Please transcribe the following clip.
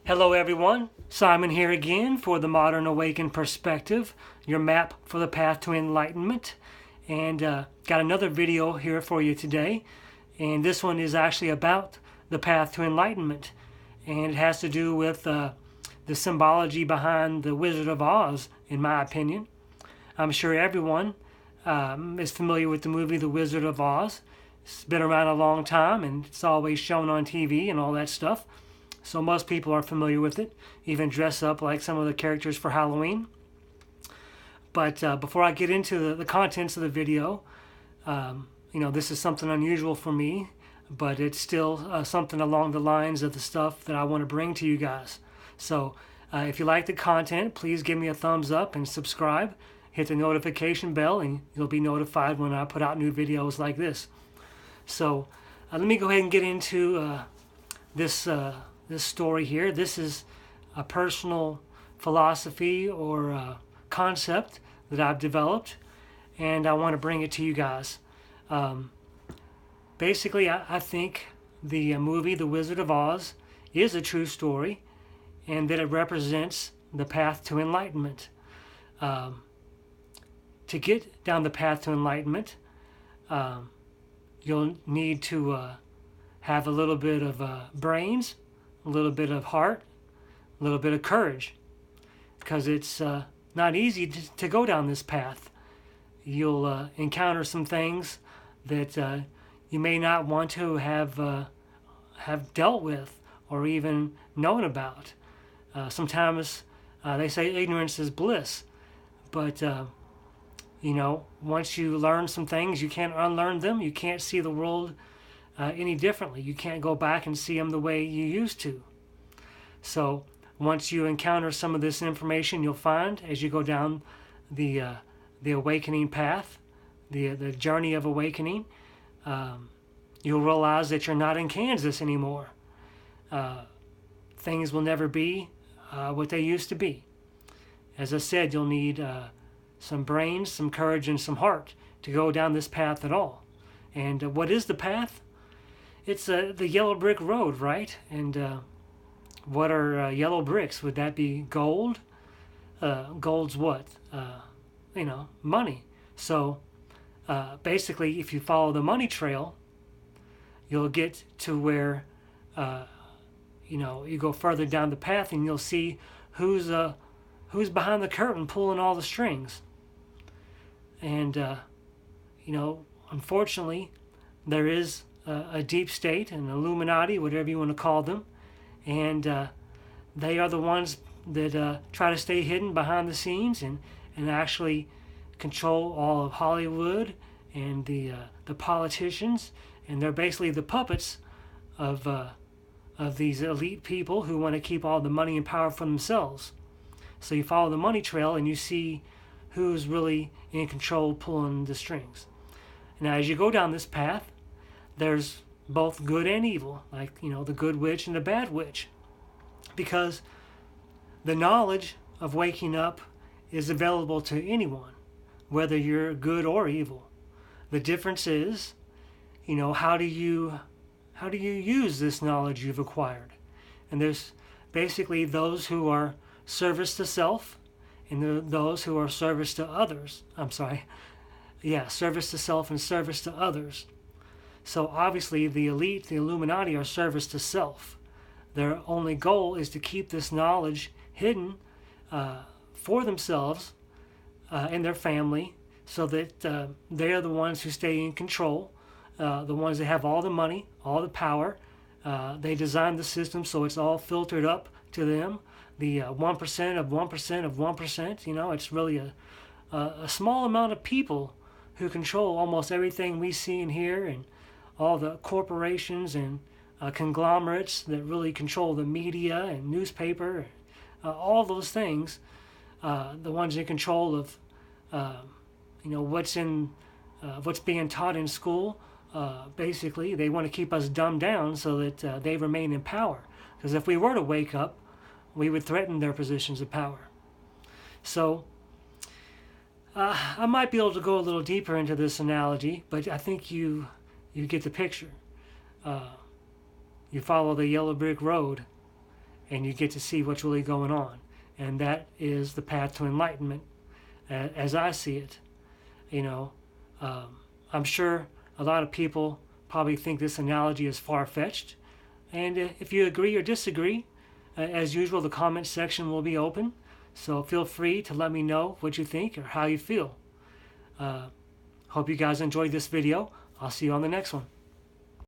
Hello everyone, Simon here again for the Modern Awakened Perspective, your map for the path to enlightenment. And got another video here for you today. And this one is actually about the path to enlightenment. And it has to do with the symbology behind the Wizard of Oz, in my opinion. I'm sure everyone is familiar with the movie The Wizard of Oz. It's been around a long time and it's always shown on TV and all that stuff. So most people are familiar with it, even dress up like some of the characters for Halloween. But before I get into the contents of the video, this is something unusual for me, but it's still something along the lines of the stuff that I want to bring to you guys. So if you like the content, please give me a thumbs up and subscribe. Hit the notification bell and you'll be notified when I put out new videos like this. So let me go ahead and get into this story here. This is a personal philosophy or concept that I've developed, and I want to bring it to you guys. Basically, I think the movie The Wizard of Oz is a true story, and that it represents the path to enlightenment. To get down the path to enlightenment, you'll need to have a little bit of brains, a little bit of heart, a little bit of courage, because it's not easy to go down this path. You'll encounter some things that you may not want to have dealt with or even known about. Sometimes they say ignorance is bliss, but once you learn some things, you can't unlearn them. You can't see the world any differently. You can't go back and see them the way you used to. So once you encounter some of this information, you'll find as you go down the awakening path, the journey of awakening, you'll realize that you're not in Kansas anymore. Things will never be what they used to be. As I said, you'll need some brains, some courage, and some heart to go down this path at all. And what is the path? It's the yellow brick road, right? And what are yellow bricks? Would that be gold? Gold's what? Money. So basically, if you follow the money trail, you'll get to where you go further down the path, and you'll see who's behind the curtain pulling all the strings. And unfortunately, there is a deep state, an Illuminati, whatever you want to call them, and they are the ones that try to stay hidden behind the scenes and actually control all of Hollywood and the politicians, and they're basically the puppets of these elite people who want to keep all the money and power for themselves. So you follow the money trail and you see who's really in control, pulling the strings. Now as you go down this path, there's both good and evil, like the good witch and the bad witch, because the knowledge of waking up is available to anyone, whether you're good or evil. The difference is, how do you use this knowledge you've acquired? And there's basically those who are service to self, and those who are service to others. Service to self and service to others. So obviously the elite, the Illuminati, are service to self. Their only goal is to keep this knowledge hidden for themselves and their family, so that they're the ones who stay in control, the ones that have all the money, all the power. They design the system so it's all filtered up to them. The 1% of 1% of 1%, it's really a small amount of people who control almost everything we see and hear, and all the corporations and conglomerates that really control the media and newspaper, all those things, the ones in control of what's being taught in school. Basically, they want to keep us dumbed down so that they remain in power. Because if we were to wake up, we would threaten their positions of power. So I might be able to go a little deeper into this analogy, but I think you get the picture. You follow the yellow brick road, and you get to see what's really going on. And that is the path to enlightenment, as I see it. You know, I'm sure a lot of people probably think this analogy is far-fetched. And if you agree or disagree, as usual, the comment section will be open. So feel free to let me know what you think or how you feel. Hope you guys enjoyed this video. I'll see you on the next one.